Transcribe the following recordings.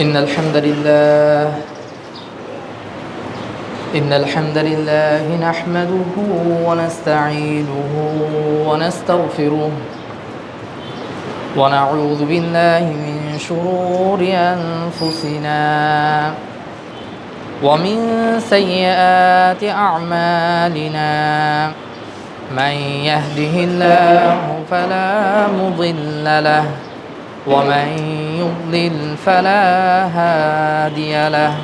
إن الحمد لله نحمده ونستعينه ونستغفره ونعوذ بالله من شرور أنفسنا ومن سيئات أعمالنا من يهده الله فلا مضل له ومن يضلل فلا هادي له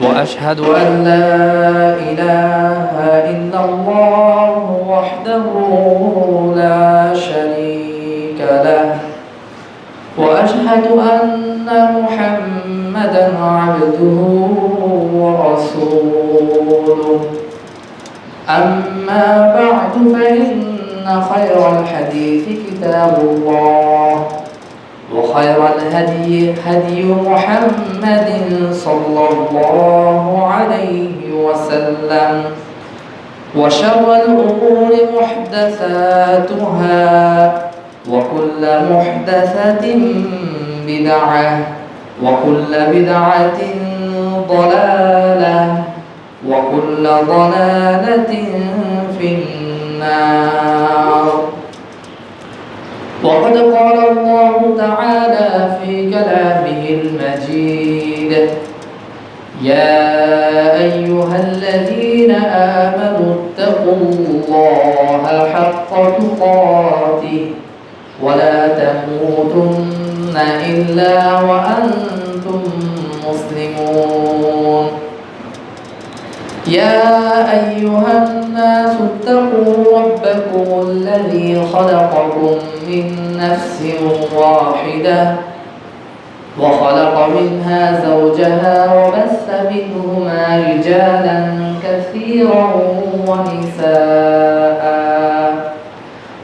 وأشهد أن لا إله إلا الله وحده لا شريك له وأشهد أن محمدا عبده ورسوله أما بعد فإن خير الحديث كتاب الله وخير الهدي هدي محمد صلى الله عليه وسلم وشر الأمور محدثاتها وكل محدثة بدعة وكل بدعة ضلالة وكل ضلالة في النار. وقد قال الله تعالى في كلامه المجيد: يا أيها الذين آمنوا اتقوا الله حق تقاته ولا تموتن إلا وأنتم مسلمون. يا أيها الناس اتقوا ربكم الذي خلقكم من نفس واحدة وخلق منها زوجها وبث منهما رجالا كثيرا ونساء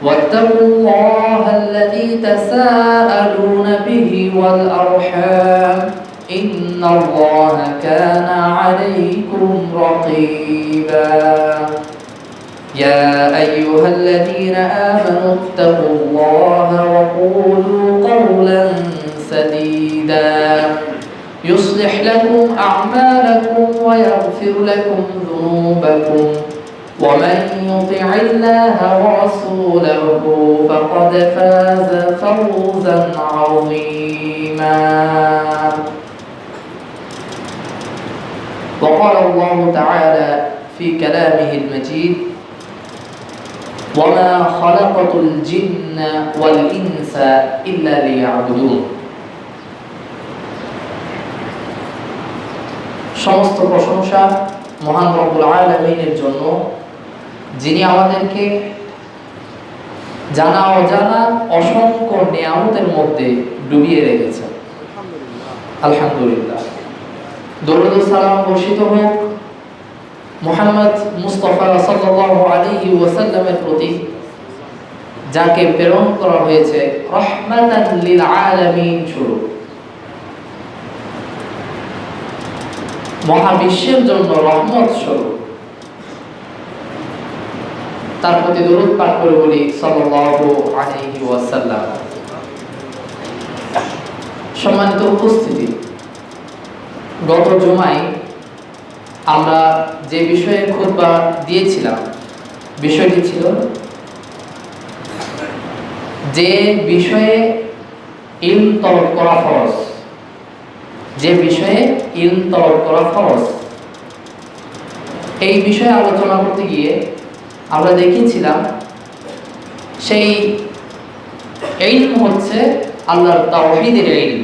واتقوا الله الذي تساءلون به والأرحام إن الله كان عليكم رقيبا. يا أيها الذين آمنوا اتقوا الله وقولوا قولا سديدا يصلح لكم أعمالكم ويغفر لكم ذنوبكم ومن يطع الله ورسوله فقد فاز فوزا عظيما. وقال الله تعالى في كلامه المجيد: وما خلقت الجن والإنس إلا ليعبدون. সমস্ত প্রশংসা মহান রব্বুল আলামিনের জন্য, যিনি আমাদেরকে জানা অজানা অসংখ্য নিয়ামতের মধ্যে ডুবিয়ে রেখেছেন। আলহামদুলিল্লাহ। দরুদ ও সালাম বর্ষিত হোক মুহাম্মদ মুস্তাফা সাল্লাল্লাহু আলাইহি ওয়াসাল্লামের প্রতি, যাকে প্রেরণ করা হয়েছে রাহমাতান লিল আলামিন স্বরূপ, মহাবিশ্বের জন্য রহমত স্বরূপ। তার প্রতি দরুদ পাঠ করে বলি সাল্লাল্লাহু আলাইহি ওয়াসাল্লাম। সম্মানিত উপস্থিতি, গত জুমায় আমরা যে বিষয়ে খুতবা দিয়েছিলাম, বিষয়টি ছিল যে বিষয়ে ইলম তলব করা ফরজ, যে বিষয়ে ইলম তলব করা ফরজ, এই বিষয়ে আলোচনা করতে গিয়ে আমরা দেখেছিলাম সেই ইলম হচ্ছে আল্লাহর তাওহীদের ইলম,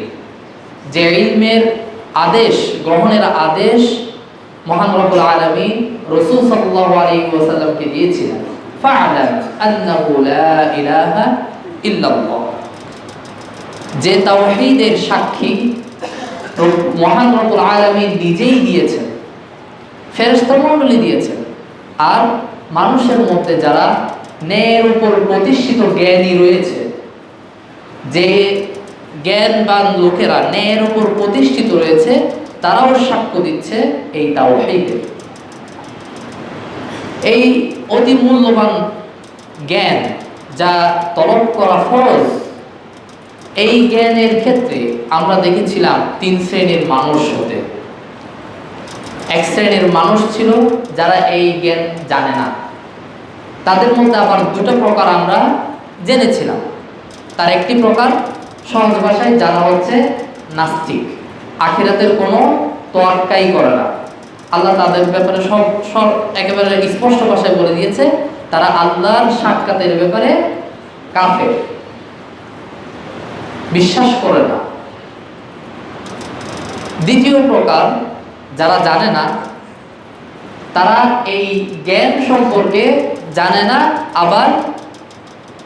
যে ইলমের আদেশ গ্রহণের আদেশ মহান রব্বুল আলামিন রাসূল সাল্লাল্লাহু আলাইহি ওয়াসাল্লামকে দিয়েছিলেন। ফা'লাম আন্নাহু লা ইলাহা ইল্লাল্লাহ, যে তাওহীদের সাক্ষী মহান রব্বুল আলামিন নিজেই দিয়েছেন, ফেরেশতামণ্ডলী দিয়েছেন, আর মানুষের মধ্যে যারা ন্যায়ের উপর প্রতিষ্ঠিত জ্ঞানী রয়েছে, যে জ্ঞানবান লোকেরা ন্যায়ের উপর প্রতিষ্ঠিত রয়েছে, তারাও সাক্ষ্য দিচ্ছে এই তাওহীদের। এই অতি মূল্যবান জ্ঞান যা তলব করা ফরজ, এই জ্ঞানের ক্ষেত্রে আমরা দেখেছিলাম 3 শ্রেণীর মানুষ হতে। এক শ্রেণীর মানুষ ছিল যারা এই জ্ঞান জানে না, তাদের মধ্যে আবার 2টো প্রকার আমরা জেনেছিলাম। তার একটি প্রকার সহজ ভাষায় জানা হচ্ছে নাস্তিক, আখিরাতের কোনো তোয়াক্কাই করে না। আল্লাহ তাদের ব্যাপারে সব একেবারে স্পষ্ট ভাষায় বলে দিয়েছে, তারা আল্লাহর সাক্ষাতের ব্যাপারে কাফের, বিশ্বাস করে না। দ্বিতীয় প্রকার যারা জানে না, তারা এই জ্ঞান সম্পর্কে জানে না, আবার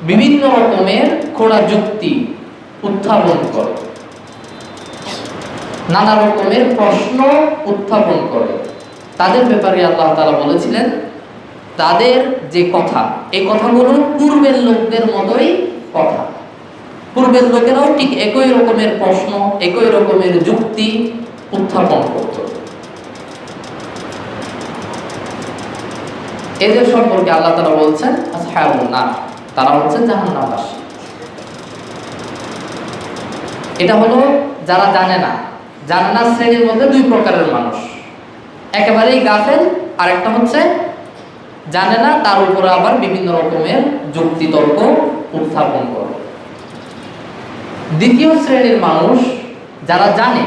বিভিন্ন রকমের খোঁড়া যুক্তি উত্থাপন করে, নানা রকমের প্রশ্ন উত্থাপন করে। তাদের ব্যাপারে আল্লাহ তাআলা বলেছিলেন, তাদের যে কথা, এই কথাগুলো পূর্বের লোকদের মতোই কথা। পূর্বের লোকেরাও ঠিক একই রকমের প্রশ্ন, একই রকমের যুক্তি উত্থাপন করত। এদের সম্পর্কে আল্লাহ তাআলা বলছেন আসহাবুন নার, তারা হচ্ছে জাহান্নামবাসী। এটা হলো যারা জানে না। জানে না শ্রেণীর মধ্যে 2 প্রকারের মানুষ, একেবারেই গাফেল, আর একটা হচ্ছে জানে না, তার উপরে আবার বিভিন্ন রকমের যুক্তি তর্ক উত্থাপন করে। দ্বিতীয় শ্রেণীর মানুষ যারা জানে,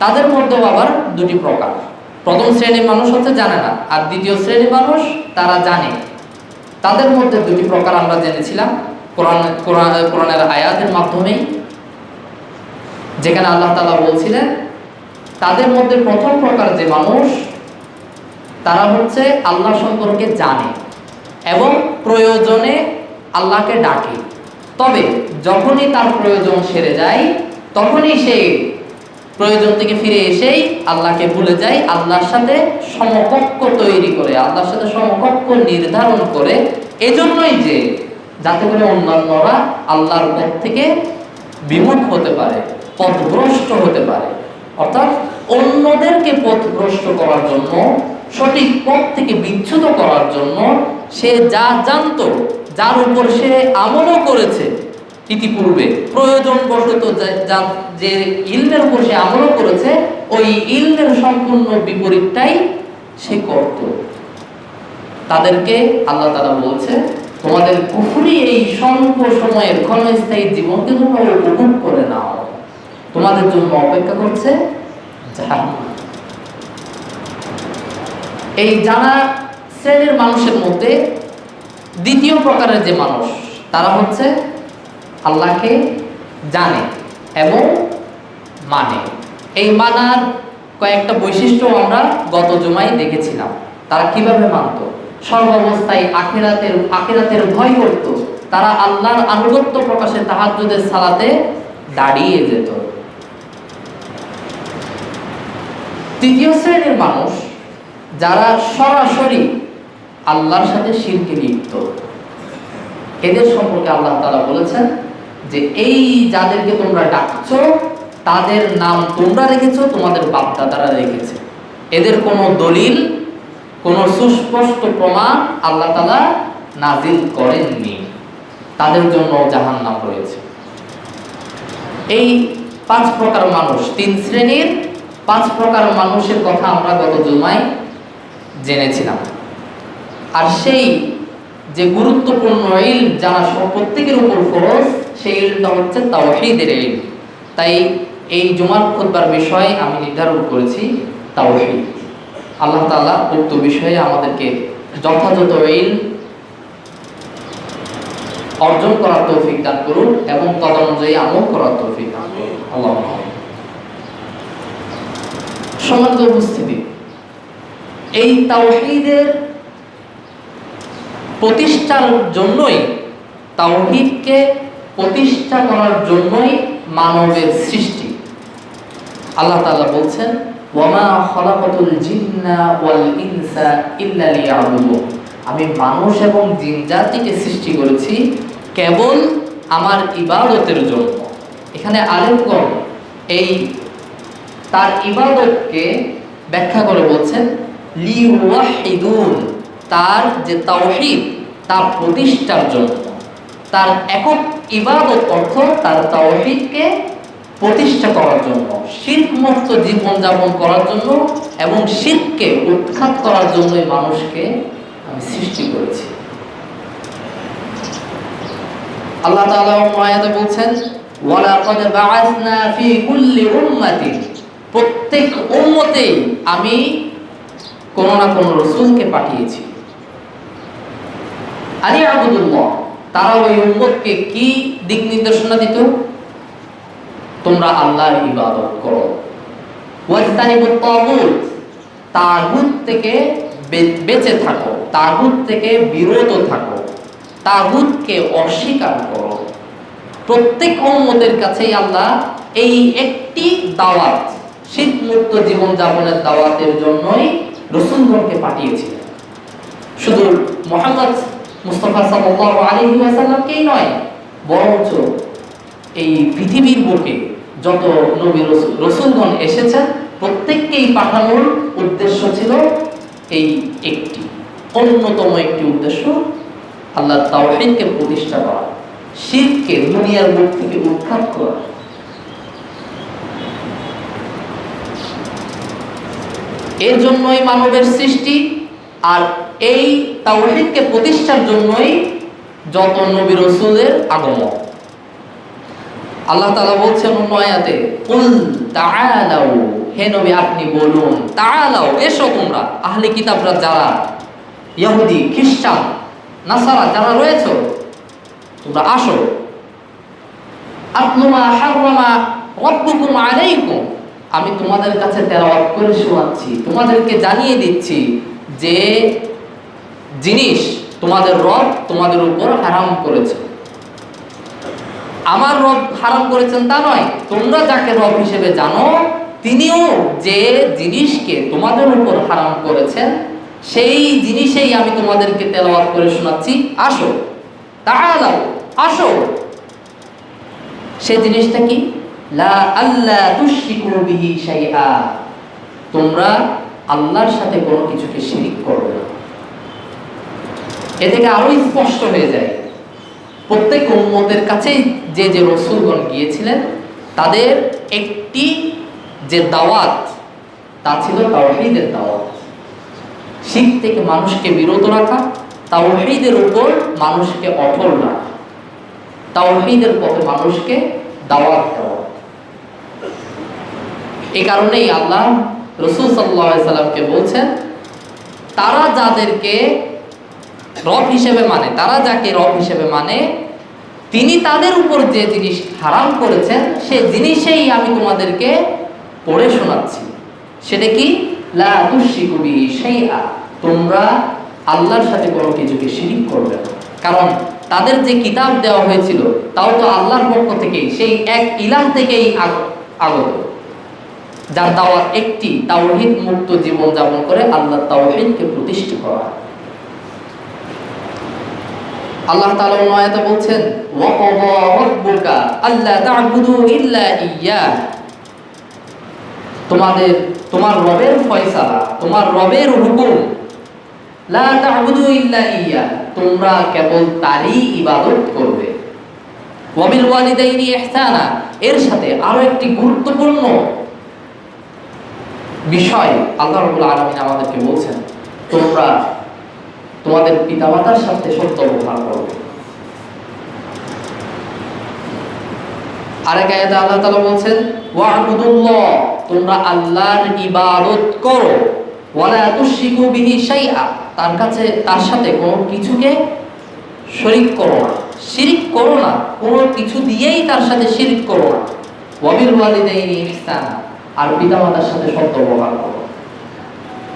তাদের মধ্যেও আবার 2টি প্রকার। প্রথম শ্রেণীর মানুষ হচ্ছে জানে না, আর দ্বিতীয় শ্রেণীর মানুষ তারা জানে। তাদের মধ্যে 2টি প্রকার আমরা জেনেছিলাম কোরআনের আয়াতের মাধ্যমেই, যেখানে আল্লাহ তাআলা বলছিলেন তাদের মধ্যে প্রথম প্রকার যে মানুষ, তারা হচ্ছে আল্লাহ সম্পর্কে জানে এবং প্রয়োজনে আল্লাহকে ডাকে। তবে যখনই তার প্রয়োজন সেরে যায়, তখনই সে প্রয়োজন থেকে ফিরে এসেই আল্লাহকে ভুলে যায়, আল্লাহর সাথে সমকক্ষ তৈরি করে, আল্লাহর সাথে সমকক্ষ নির্ধারণ করে, এজন্যই যে যাতে করে অন্যান্যরা আল্লাহর পথ থেকে বিমুখ হতে পারে, পথভ্রষ্ট হতে পারে। অর্থাৎ অন্যদেরকে পথভ্রষ্ট করার জন্য, সঠিক পথ থেকে বিচ্যুত করার জন্য সে যা জানতো, যার উপর সে আমলও করেছে ইতিপূর্বে, প্রয়োজনবশত যে ইলমের উপর সে আমলও করেছে, ওই ইলমের সম্পূর্ণ বিপরীতটাই সে করত। তাদেরকে আল্লাহ তাআলা বলছে, তোমাদের কুফরি এই স্বল্প সময়ের ক্ষণস্থায়ী জীবনকে তোমরা উপভোগ করে নাও, তোমাদের জন্য অপেক্ষা করছে জাহান্নাম। এই জানা শ্রেণীর মানুষের মধ্যে দ্বিতীয় প্রকারের যে মানুষ, তারা হচ্ছে আল্লাহকে জানে এবং মানে। এই মানার কয়েকটা বৈশিষ্ট্য আমরা গত জুমায় দেখেছিলাম। তারা কিভাবে মানত? সর্বাবস্থায় আখিরাতের ভয় করত। তারা আল্লাহর আনুগত্য প্রকাশে তাহাজ্জুদের সালাতে দাঁড়িয়ে যেত। তৃতীয় শ্রেণীর মানুষ যারা সরাসরি আল্লাহর সাথে শিরকে লিপ্ত, এদের সম্পর্কে আল্লাহ তাআলা বলেছেন যে এই যাদেরকে তোমরা ডাকছো, তাদের নাম তোমরা রেখেছো, তোমাদের বাপ-দাদারা রেখেছে। এদের কোনো দলিল, কোনো সুস্পষ্ট প্রমাণ আল্লাহ তাআলা নাজিল করেননি, তাদের জন্য জাহান্নাম রয়েছে। এই 5 প্রকার মানুষ, 3 শ্রেণীর 5 প্রকার মানুষের কথা আমরা গত জুমায় জেনেছিলাম। আর সেই যে গুরুত্বপূর্ণ ইলম জানা প্রত্যেকের উপর ফরজ, সেই ইলমটা হচ্ছে তাওহীদের ইলম। তাই এই জুমার খুতবার বিষয় আমি নির্ধারণ করেছি তাওহীদ। আল্লাহ তাআলা উক্ত বিষয়ে আমাদেরকে যথাযথ ইলম অর্জন করার তৌফিক দান করুন এবং তদনুযায়ী আমল করার তৌফিক দান করুন। আল্লাহুম্মা আমিন। সম্মানিত উপস্থিতি, এই তাওহীদের প্রতিষ্ঠার জন্যই, তাওহীদকে প্রতিষ্ঠা করার জন্যই মানবের সৃষ্টি। আল্লাহ তাআলা বলছেন, ওয়ামা খালাকাতুল জিন্না ওয়াল ইনসা ইল্লা লিয়াবুদুন, আমি মানুষ এবং জিন জাতিকে সৃষ্টি করেছি কেবল আমার ইবাদতের জন্য। এখানে আলেমগণ এই তার ইবাদতকে ব্যাখ্যা করে বলছেন লিওয়াহিদুন, তার যে তাওহীদ তা প্রতিষ্ঠার জন্য, তার একক ইবাদত অর্থ তার তাওহীদকে প্রতিষ্ঠা করার জন্য, শিরক মুক্ত জীবন যাপন করার জন্য এবং শিরককে উৎখাত করার জন্যই মানুষকে আমি সৃষ্টি করেছি। আল্লাহ তাআলা আয়াতে বলছেন, ওয়ালাকাদ বাআসনা ফি কুল্লি উম্মাতিন, প্রত্যেক উম্মতেই আমি কোন না কোন রাসূলকে পাঠিয়েছি। আনি আবুদুল্লাহ, তারা ওই উম্মতকে কি দিক নির্দেশনা দিত? তোমরা আল্লাহর ইবাদত করো। ওয়াজতানিবুত তাগুত, তাগুত থেকে বেঁচে থাকো, তাগুত থেকে বিরত থাকো, তাগুতকে অস্বীকার করো। প্রত্যেক উম্মতের কাছেই আল্লাহ এই একটি দাওয়াত, শিরক মুক্ত জীবন যাপনের দাওয়াতের জন্যই রাসূলগণকে পাঠিয়েছিলেন। শুধু মুহাম্মদ মুস্তাফা সাল্লাল্লাহু আলাইহি ওয়াসাল্লামকেই নয়, বরঞ্চ এই পৃথিবীর বুকে যত নবী রাসূলগণ এসেছেন প্রত্যেককেই পাঠানোর উদ্দেশ্য ছিল এই একটি, অন্যতম একটি উদ্দেশ্য আল্লাহর তাওহীদকে প্রতিষ্ঠা করা, শিরককে দুনিয়ার বুক থেকে উৎখাত করা। এর জন্যই মানবের সৃষ্টি, আর এই তাওহীদকে প্রতিষ্ঠার জন্যই যত নবী রাসূলের আগমন। আল্লাহ তাআলা বলছেন অন্য আয়াতে, কুল তাআলাউ, হে নবী আপনি বলুন, তাআলাউ এসো তোমরা, আহলে কিতাবরা যারা ইহুদি খ্রিস্টান নাসারা যারা রয়েছে, তোমরা আসো। আতলু মা হারামা রাব্বুকুম আলাইকুম, আমি তোমাদের কাছে তেলাওয়াত করে শোনাচ্ছি, তোমাদেরকে জানিয়ে দিচ্ছি যে জিনিস তোমাদের রব তোমাদের উপর হারাম করেছে। আমার রব হারাম করেছেন তা নয়, তোমরা যাকে রব হিসেবে জানো তিনিও যে জিনিসকে তোমাদের উপর হারাম করেছেন সেই জিনিসেই আমি তোমাদেরকে তেলাওয়াত করে শোনাচ্ছি। আসো, তাআলাউ, আসো। সেই জিনিসটা কি? লা আল্লা তুশরিকু বিহি শাইআ, তোমরা আল্লাহর সাথে কোনো কিছুকে শিরিক করবে না। এ থেকে আরো স্পষ্ট হয়ে যায় প্রত্যেক উম্মতের কাছেই যে যে রাসূলগণ গিয়েছিলেন তাদের একটি যে দাওয়াত তা ছিল তাওহীদের দাওয়াত, শিরক থেকে মানুষকে বিরত রাখা, তাওহীদের উপর মানুষকে অটল রাখা, তাওহীদের পথে মানুষকে দাওয়াত দেওয়া। এই কারণেই আল্লাহ রাসূল সাল্লাল্লাহু আলাইহি সাল্লামকে বলছেন, তারা যাদেরকে রব হিসেবে মানে, তারা যাকে রব হিসেবে মানে, তিনি তাদের উপর যে জিনিস হারাম করেছেন সেই জিনিসেই আমি তোমাদেরকে পড়ে শোনাচ্ছি। সেটা কি? লা তুশরিকু বিহি শাইআ, তোমরা আল্লাহর সাথে কোনো কিছুকে শিরিক করবে না। কারণ তাদের যে কিতাব দেওয়া হয়েছিল তাও তো আল্লাহর পক্ষ থেকেই, সেই এক ইলাহ থেকেই আগত, যার দাওয়াত একটি, তাওহীদ মুক্ত জীবন যাপন করে আল্লাহর তাওহীদকে প্রতিষ্ঠা করা। আল্লাহ তাআলা অন্য আয়াতে বলছেন, ওয়া ক্বাদা রাব্বুকা আল্লা তা'বুদু ইল্লা ইয়্যাহ, তোমার রবের ফয়সালা, তোমার রবের হুকুম, লা তা'বুদু ইল্লা ইয়্যাহ, তোমরা কেবল তারই ইবাদত করবে। ওয়া বিল ওয়ালিদাইনি ইহসানা, এর সাথে আরো একটি গুরুত্বপূর্ণ বিষয় আল্লাহ রাব্বুল আলামিন আমাদেরকে বলছেন, তোমরা তোমাদের পিতামাতার সাথে সত্য ব্যবহার করবে। আরেক আয়াতে আল্লাহ তাআলা বলছেন, ওয়া'বুদুল্লাহ, তোমরা আল্লাহর ইবাদত করো, ওয়ালা তুশরিকু বিহি শাইআ, তার সাথে কোনো কিছুকে শরীক করো না, শিরিক করো না, কোনো কিছু দিয়েই তার সাথে শিরিক করো না। ওয়া বিল ওয়ালিদাইনি ইহসানা, আর পিতামাতার সাথে সত্য ব্যবহার করো।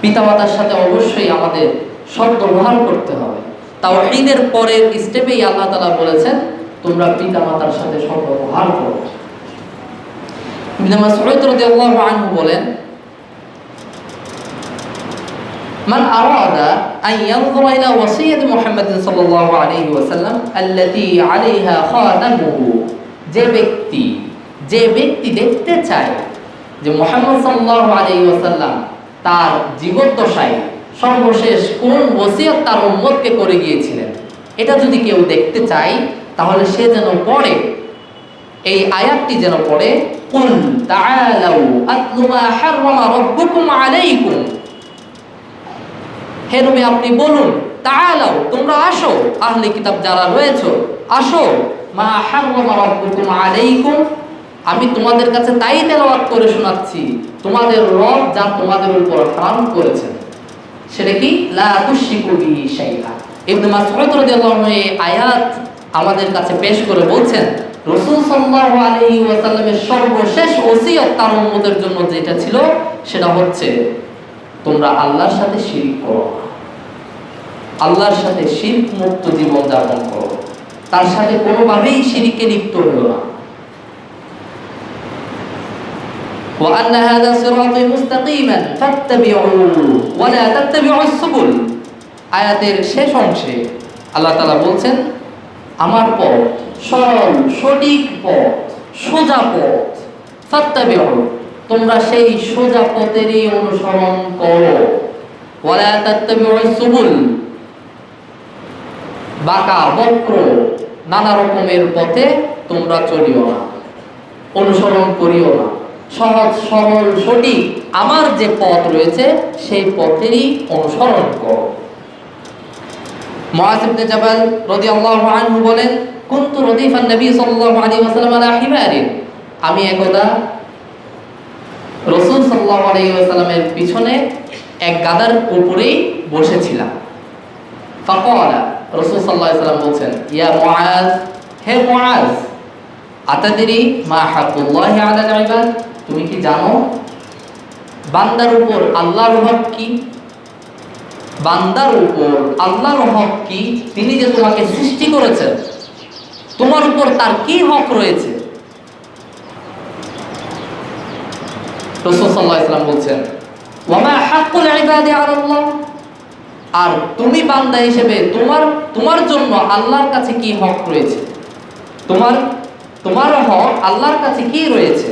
পিতামাতার সাথে অবশ্যই আমাদের সৎ ব্যবহার করতে হবে। তাওহীদের পরের স্টেপেই আল্লাহ তাআলা বলেছেন, তোমরা পিতামাতার সাথে সৎ ব্যবহার করো। ইবনে মাসউদ রাদিয়াল্লাহু আনহু বলেন, মান আরাদা আন ইয়ানজুরা ইলা ওয়াসিয়াতি মুহাম্মাদিন সাল্লাল্লাহু আলাইহি ওয়াসাল্লাম আল্লাতী আলাইহা খাতামুহু, যে ব্যক্তি দেখতে চায় যে মুহাম্মদ সাল্লাল্লাহু আলাইহি ওয়াসাল্লাম তার জীবদ্দশায় সর্বশেষ কোন ওসিয়ত তার উম্মতকে করে গিয়েছিলেন, এটা যদি কেউ দেখতে চায় তাহলে সে যেন পড়ে, এই আয়াতটি যেন পড়ে, কুল তাআলাউ আতলু মা হাররামা রাব্বুকুম আলাইকুম। হে নবী আপনি বলুন, তাআলাউ তোমরা আসো, আহলে কিতাব যারা রয়েছে আসো, মা হাররামা রাব্বুকুম আলাইকুম, আমি তোমাদের কাছে তাই তেলাওয়াত করে শোনাচ্ছি তোমাদের রব যা তোমাদের উপর হারাম করেছেন। সেটা কি? লা তুশরিকু বিহি শাইআ। ইবনে মাসউদ রাদিয়াল্লাহু আনহু এই আয়াত আমাদের কাছে পেশ করে বলছেন, রাসূল সাল্লাল্লাহু আলাইহি ওয়াসাল্লামের সর্বশেষ ওসিয়ত তার উম্মতের জন্য যেটা ছিল সেটা হচ্ছে তোমরা আল্লাহর সাথে শিরক করো না, আল্লাহর সাথে শিরক মুক্ত জীবন যাপন করো, তার সাথে কোনোভাবেই শিরকে লিপ্ত হলো না। وأن هذا صراطي مستقيما فاتبعوه ولا تتبعوا السبل। আয়াতের শেষ অংশে আল্লাহ তাআলা বলছেন, আমার পথ সরল সঠিক পথ, সোজা পথ, ফাত্তাবিউ তোমরা সেই সোজা পথেরই অনুসরণ করো, ওয়ালা তাত্তাবিউস সুবুল বাঁকা বক্র নানা রকমের পথে তোমরা চলিও না, অনুসরণ করিও না। সহজ সরল সঠিক আমার যে পথ রয়েছে সেই পথেরই অনুসরণ করো। মুআয ইবনে জাবাল রাদিয়াল্লাহু আনহু বলেন, কুনতু রাদিফান নবী সাল্লাল্লাহু আলাইহি ওয়াসাল্লাম আলা হিমারিন, আমি একদা রাসূল সাল্লাল্লাহু আলাইহি ওয়াসাল্লামের পিছনে এক গাধার উপরেই বসেছিলাম। ফাকালা রাসূল সাল্লাল্লাহু আলাইহি ওয়াসাল্লাম বলছেন, ইয়া মুআয, হে মুআয, আতাদরি মা হাক্কুল্লাহি আলাল ইবাদ, তুমি কি জানো বান্দার উপর আল্লাহর হক কি? বান্দার উপর আল্লাহর হক কি? তিনি যে তোমাকে সৃষ্টি করেছেন, তোমার উপর তার কি হক রয়েছে? রাসূল সাল্লাল্লাহু আলাইহি ওয়াসাল্লাম বলছেন, ওয়া মা হাক্কুল ইবাদি আলাল্লাহ, আর তুমি বান্দা হিসেবে তোমার জন্য আল্লাহর কাছে কি হক রয়েছে? তোমার হক আল্লাহর কাছে কি রয়েছে?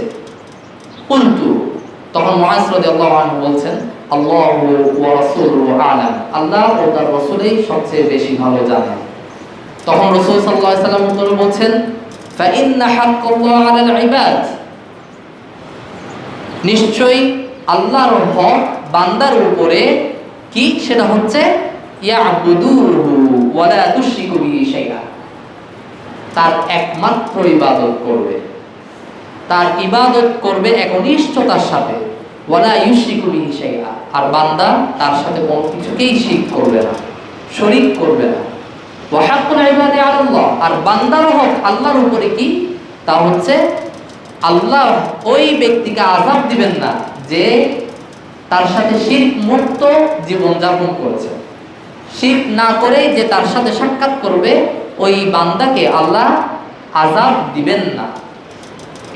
কুলতু, তখন মুআয রাদিয়াল্লাহু আনহু বলছেন, আল্লাহু ওয়া রাসূলুহু আ'লাম, আল্লাহ ও তার রাসূলই সবচেয়ে বেশি ভালো জানেন। তখন রাসূল সাল্লাল্লাহু আলাইহি ওয়াসাল্লাম উত্তরে বলছেন, ফা ইন্না হাক্কাল্লাহি আলাল ইবাদ, নিশ্চয়ই আল্লাহর হক বান্দার উপরে কি? সেটা হচ্ছে ইয়াবুদুহু ওয়া লা তুশরিকু বিহি শাইআ, তার একমাত্র ইবাদত করবে, তার ইবাদত করবে একনিষ্ঠতার সাথে, ওয়ালা ইউশরিকু বিহি শাইআ, আর বান্দা তার সাথে কোনো কিছুকেই শিরক করবে না, শরীক করবে না। ওয়া হাক্কুল ইবাদি আলাল্লাহ, আর বান্দার হক আল্লাহর উপরে কি? তা হচ্ছে আল্লাহ ওই ব্যক্তিকে আযাব দিবেন না যে তার সাথে শিরক মুক্ত জীবন যাপন করেছে। শিরক না করে যে তার সাথে সাক্ষাৎ করবে ওই বান্দাকে আল্লাহ আযাব দিবেন না।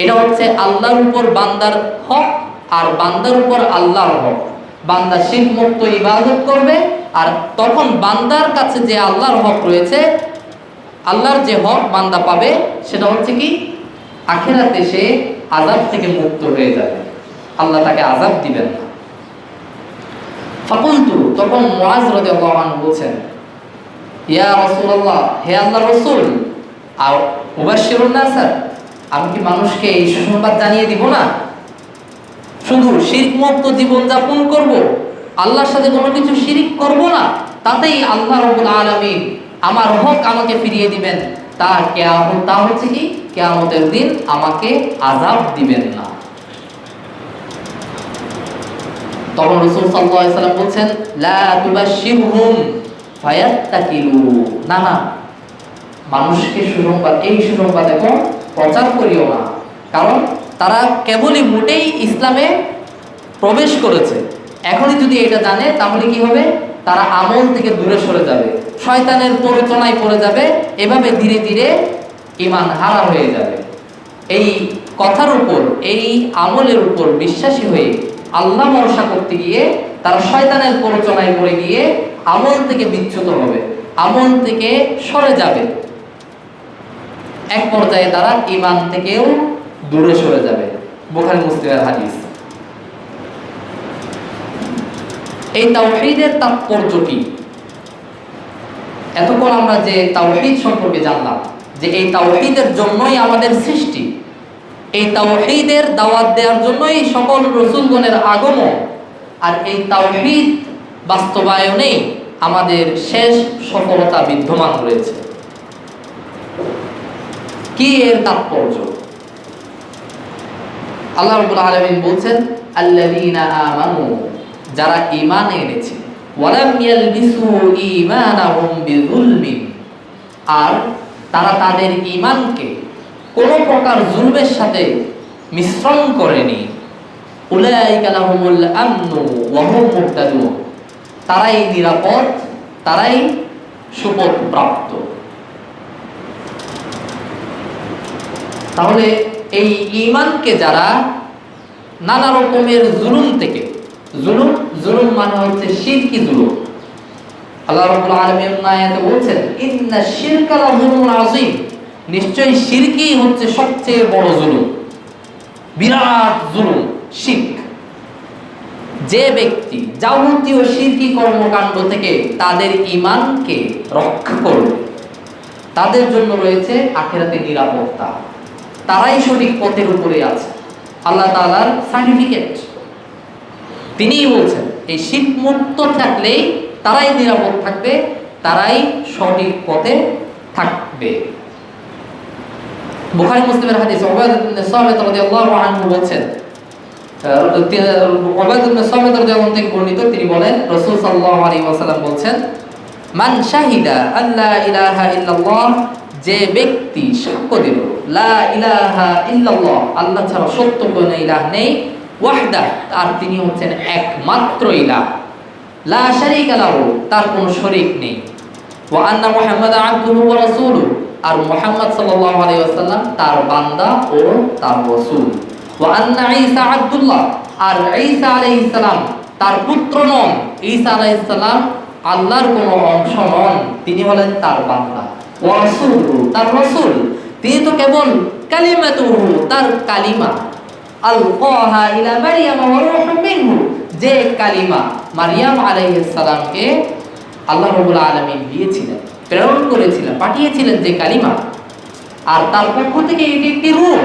এটা হচ্ছে আল্লাহর উপর বান্দার হক আর বান্দার উপর আল্লাহর হক। বান্দা শিরক মুক্ত ইবাদত করবে, আর তখন বান্দার কাছে যে আল্লাহর হক রয়েছে, আল্লাহর যে হক বান্দা পাবে সেটা হচ্ছে কি? আখিরাতে সে আযাব থেকে মুক্ত হয়ে যাবে, আল্লাহ তাকে আযাব দিবেন না। ফাকুলতু, তখন মুআয রাদিয়াল্লাহু আনহু বলেন, ইয়া রাসূলুল্লাহ, হে আল্লাহর রাসূল, আর মুবাশশিরুন নাস, আমি কি মানুষকে এই সুসংবাদ জানিয়ে দিব না? শুধু শিরক মুক্ত জীবন যাপন করব, আল্লাহর সাথে কোনো কিছু শিরক করব না, তাতেই আল্লাহ রাব্বুল আলামিন আমার হক আমাকে ফিরিয়ে দিবেন, তা হচ্ছে কি? কিয়ামতের দিন আমাকে আযাব দিবেন না। তখন রাসূল সাল্লাল্লাহু আলাইহি ওয়াসাল্লাম বলেন, লা তুবাশশিরহুম ফায়াত্তাকিলু, না না, মানুষকে এই সুসংবাদ এখন প্রচার করিও না, কারণ তারা কেবলই মোটেই ইসলামে প্রবেশ করেছে। এখনই যদি এটা জানে তাহলে কি হবে? তারা আমল থেকে দূরে সরে যাবে, শয়তানের প্ররোচনায় পড়ে যাবে, এভাবে ধীরে ধীরে ঈমান হারা হয়ে যাবে। এই কথার উপর, এই আমলের উপর বিশ্বাসী হয়ে আল্লাহ ভরসা করতে গিয়ে তারা শয়তানের প্ররোচনায় পড়ে গিয়ে আমল থেকে বিচ্যুত হবে, আমল থেকে সরে যাবে, এক পর্যায়ে তারা ঈমান থেকেও দূরে সরে যাবে। বুখারী মুসলিমের হাদিস। এই তাওহীদের তাৎপর্য কি? এতক্ষণ আমরা যে তাওহীদ সম্পর্কে জানলাম, যে এই তাওহীদের জন্যই আমাদের সৃষ্টি, এই তাওহীদের দাওয়াত দেওয়ার জন্যই সকল রাসূলগণের আগমন, আর এই তাওহীদ বাস্তবায়নেই আমাদের শেষ সফলতা বিদ্যমান রয়েছে। কি এর তাৎপর্য? আল্লাহ রাব্বুল আলামিন বলছেন, আল্লাযীনা আমানু, যারা ঈমান এনেছে, ওয়ালাম ইয়ালবিসু ঈমানাহুম বিযুলমিন, আর তারা তাদের ঈমানকে কোনো প্রকার জুলমের সাথে মিশ্রণ করেনি, উলাইকা লাহুমুল আমনু ওয়া হুম মুহতাদুন, তারাই নিরাপদ, তারাই সুপথ প্রাপ্ত। তাহলে এই ঈমানকে যারা নানা রকমের জুলুম থেকে, জুলুম মানে হচ্ছে শিরকি জুলুম, আল্লাহ রাব্বুল আলামিন আয়াতে বলছেন, ইন্না শিরকা লাযুলমুন আযীম, নিশ্চয়ই শিরকি হচ্ছে সবচেয়ে বড় জুলুম, বিরাট জুলুম শিরক। যে ব্যক্তি যাবতীয় শিরকি কর্মকাণ্ড থেকে তাদের ঈমানকে রক্ষা করবে, তাদের জন্য রয়েছে আখিরাতে নিরাপত্তা, তারাই সঠিক পথের উপরে আছে। আল্লাহ তাআলার সার্টিফিকেট, তিনিই বলছেন এই শিরক মুক্ত থাকলেই তারাই নিরাপদ থাকবে, তারাই সঠিক পথে থাকবে। বুখারী মুসলিমের হাদিস, উবাদা ইবনে সামিত রাদিয়াল্লাহু আনহু বলছেন, উবাদা ইবনে সামিত রাদিয়াল্লাহু আনহু থেকে বর্ণিত, তিনি বলেন রাসূল সাল্লাল্লাহু আলাইহি ওয়াসাল্লাম বলছেন, মান শাহিদা আল্লা ইলাহা ইল্লাল্লাহ, যে ব্যক্তি সাক্ষ্য দিল লা ইলাহা ইল্লাল্লাহ, আল্লাহ ছাড়া সত্য কোনো ইলাহ নেই, ওয়াহদা, আর তিনি হচ্ছেন একমাত্র ইলাহ, লা শারীকা লাহু, তার কোনো শরীক নেই, ওয়া আন্না মুহাম্মাদান আবদুহু ওয়া রাসূলুহু, আর মুহাম্মদ সাল্লাল্লাহু আলাইহি ওয়াসাল্লাম তার বান্দা ও তার রাসূল, ওয়া আন্না ঈসা আব্দুল্লাহ, আর ঈসা আলাইহিস সালাম তার পুত্র নন, ঈসা আলাইহিস সালাম আল্লাহর কোনো অংশ নন, তিনি হলেন তার বান্দা, ওয়া রাসূলুহু, তার রাসূল, তিনি তো কেবল কালিমাতুহু, তার কালিমা, আলকাহা ইলা মারইয়াম ওয়া রূহুম মিনহু, যে কালিমা মারইয়াম আলাইহিস সালামকে আল্লাহ রাব্বুল আলামিন দিয়েছিলেন, প্রেরণ করেছিলেন, পাঠিয়েছিলেন যে কালিমা, আর তার পক্ষ থেকে এটি একটি রূহ,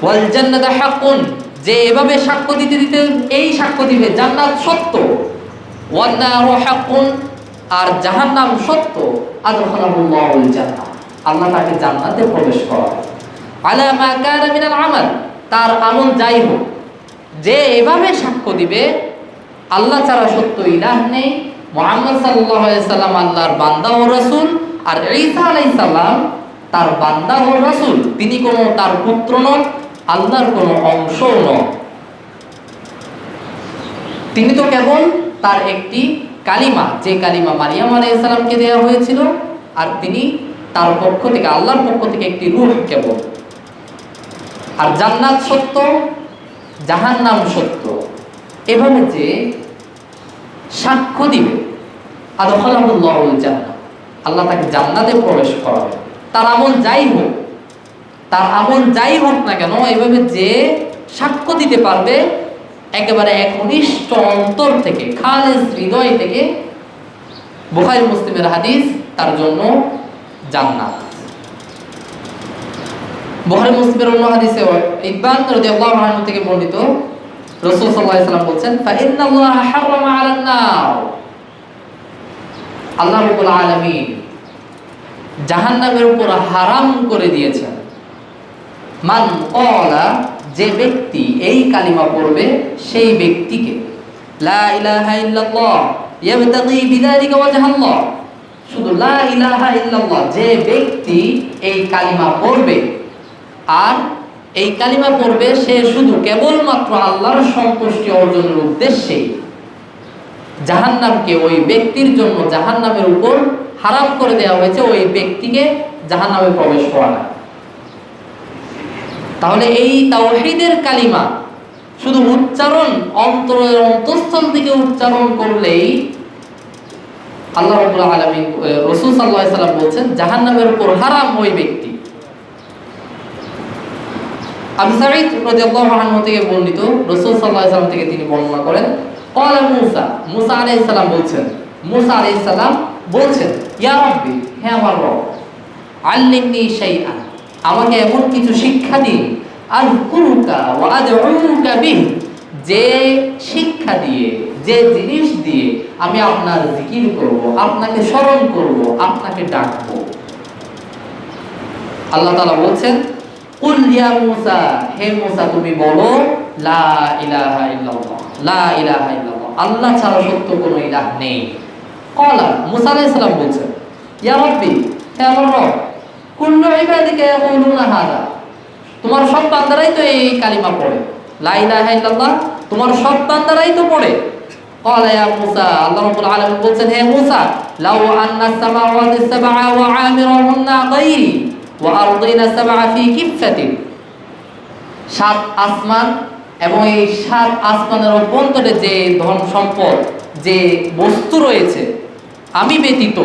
ওয়াল জান্নাতু হাক্কুন, যে এভাবে সাক্ষ্য দিতে দিতে এই সাক্ষ্য দিবে জান্নাত সত্য, ওয়ান নারু হাক্কুন, আর জাহান্নাম সত্য, আদখালাহুল্লাহুল জান্নাহ, আল্লাহ তাকে জান্নাতে প্রবেশ করাবে, আলা মা কানা মিনাল আমাল, তার আমল যাই হোক, যে এভাবে সাক্ষ্য দিবে আল্লাহ ছাড়া সত্য ইলাহ নেই, মুহাম্মদ সাল্লাল্লাহু আলাইহি সাল্লাম আল্লাহর বান্দা ও রাসূল, আর ঈসা আলাইহিস সালাম তার বান্দা ও রাসূল, তিনি কোনো তার পুত্র নন, আল্লাহর কোনো অংশও নন, তিনি তো কেবল তার একটি কালিমা, যে কালিমা মারইয়াম আলাইহিস সালামকে দেওয়া হয়েছিল, আর তিনি তার পক্ষ থেকে, আল্লাহর পক্ষ থেকে একটি রূহ কেবল। আর জান্নাত সত্য, জাহান্নাম সত্য, এভাবে যে সাক্ষ্য দিবে, আদখালাহুল্লাহুল জান্নাহ, আল্লাহ তাকে জান্নাতে প্রবেশ করাবে, তার আমল যাই হোক, তার আমল যাই হোক না কেন, এভাবে যে সাক্ষ্য দিতে পারবে একেবারে একনিষ্ঠ অন্তর থেকে, খালেস হৃদয় থেকে, বুখারী মুসলিমের হাদিস, তার জন্য জান্নাত। বুখারী মুসলিমের অন্য হাদিসে ইবন রাদিয়াল্লাহু আনহু থেকে বর্ণিত, রাসূল সাল্লাল্লাহু আলাইহি ওয়াসাল্লাম বলেন, ফা ইন্নাল্লাহা হারামা আলান নার, আল্লাহ রাব্বুল আলামিন জাহান্নামের উপর হারাম করে দিয়েছেন, মান ক্বালা, যে ব্যক্তি এই কালিমা পড়বে সেই ব্যক্তিকে, লা ইলাহা ইল্লাল্লাহ ইয়াবতাগি বিযালিকা ওয়াজহাল্লাহ, শুধু লা ইলাহা ইল্লাল্লাহ, যে ব্যক্তি এই কালিমা পড়বে, আর এই কালিমা পড়বে সে শুধু কেবলমাত্র আল্লাহর সন্তুষ্টি অর্জনের উদ্দেশ্যে, জাহান্নামকে ওই ব্যক্তির জন্য জাহান্নামের উপর হারাম করে দেওয়া হয়েছে, ওই ব্যক্তিকে জাহান্নামে প্রবেশ করা না। তাহলে এই তাওহীদের কালিমা শুধু উচ্চারণ, অন্তরের অন্তঃস্থল থেকে উচ্চারণ করলেই আল্লাহ রাব্বুল আলামিন, রাসূল সাল্লাল্লাহু আলাইহি ওয়াসাল্লাম বলছেন জাহান্নামের উপর হারাম ওই ব্যক্তি। আবু সাঈদ রাদিয়াল্লাহু আনহু থেকে বর্ণিত, রাসূল সাল্লাল্লাহু আলাইহি ওয়াসাল্লাম থেকে তিনি বর্ণনা করেন, ক্বালা মূসা, মূসা আলাইহিস সালাম বলছেন, মূসা আলাইহিস সালাম বলছেন, ইয়া রাব্বি, হে আমার রব, আল্লিমনি শাইআন, আমাকে এমন কিছু শিক্ষা দিন, আযকুরুকা ওয়া আদউকা বিহি, যে শিক্ষা দিয়ে, যে জিনিস দিয়ে আমি আপনার জিকির করব, আপনাকে স্মরণ করব, আপনাকে ডাকবো। আল্লাহ তাআলা বলছেন, কুল ইয়া মূসা, হে মূসা তুমি বলো, লা ইলাহা ইল্লাল্লাহ, লা ইলাহা ইল্লাল্লাহ, আল্লাহ ছাড়া সত্য কোনো ইলাহ নেই। ক্বালা, মূসা আলাইহিস সালাম বলছেন, ইয়া রাব্বি, হে আমার রব, কুল্লু ইবাদিকা ইয়াকুলুনা হাযা, তোমার সব বান্দারাই তো এই কালিমা পড়ে, লা ইলাহা ইল্লাল্লাহ তোমার সব বান্দারাই তো পড়ে। ক্বালা ইয়া মূসা, আল্লাহ রাব্বুল আলামিন বলছেন, হে মূসা, লাউ আন্না সামাওয়াতি সাবআ ওয়া আমিরুহুন্না গায়রি ওয়া আরদিনা সাবআ ফি কিফাতিন, সাত আসমান এবং এই সাত আসমানের অভ্যন্তরে যে ধন সম্পদ, যে বস্তু রয়েছে আমি ব্যতীত,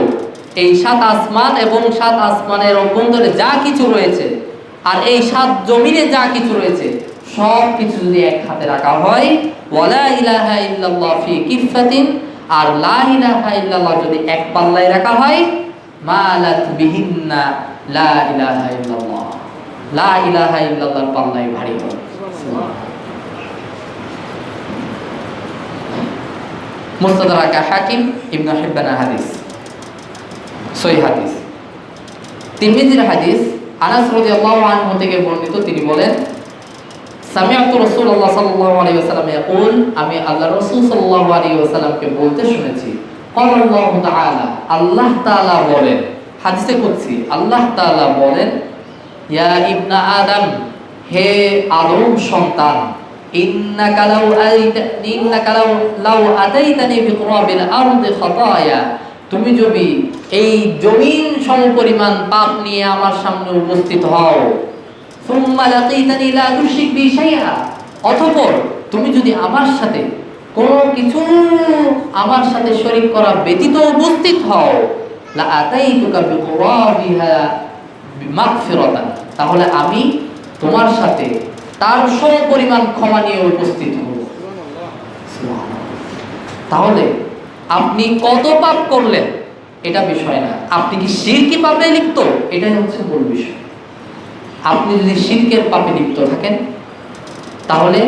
এই সাত আসমান এবং সাত আসমানের অভ্যন্তরে যা কিছু রয়েছে আর এই সাত জমিনে যা কিছু রয়েছে সব কিছু যদি এক হাতে রাখা হয়, ওয়ালা ইলাহা ইল্লাল্লাহ ফি কিফাতিন, আর লা ইলাহা ইল্লাল্লাহ যদি এক পাল্লায় রাখা হয়, মালাত বিহিন্না লা ইলাহা ইল্লাল্লাহ, লা ইলাহা ইল্লাল্লাহর পাল্লায় ভারী হবে। মুস্তাদরাক হাকিম ইবনে হিব্বান হাদিস, সহিহ হাদিস। তিরমিজির হাদিস, আনাস রাদিয়াল্লাহু আনহু থেকে বর্ণিত, তিনি বলেন, সামিআতু রাসূলুল্লাহ সাল্লাল্লাহু আলাইহি ওয়াসাল্লাম ইয়াকুল, আমি আল্লাহর রাসূল সাল্লাল্লাহু আলাইহি ওয়াসাল্লামকে বলতে শুনেছি, ক্বালাল্লাহু তাআলা, আল্লাহ তাআলা বলেন, হাদিসে কুদসি আল্লাহ তাআলা বলেন, ইয়া ইবনা আদম, হে আদম সন্তান, ইন্নাকা লাউ আতাইতানি বিকুরাবিল আরদি খাতায়া, তুমি যদি এই জমিন সমপরিমাণ পাপ নিয়ে আমার সামনে উপস্থিত হও, সুম্মা লাকিতানি লা তুশরিক বি শাইআ, অতঃপর তুমি যদি আমার সাথে কোনো কিছু আমার সাথে শরীক করা ব্যতীত উপস্থিত হও, লা আতাইতুকা বিকুরাবিহা বিমাগফিরাতান, তাহলে আমি তোমার সাথে তার সমপরিমাণ ক্ষমা নিয়ে উপস্থিত হব। তাহলে আপনি কত পাপ করলেন এটা বিষয় না, আপনি কি শিরকি পাপে লিপ্ত, এটাই হচ্ছে মূল বিষয়। আপনি যদি শিরকের পাপে লিপ্ত থাকেন তাহলে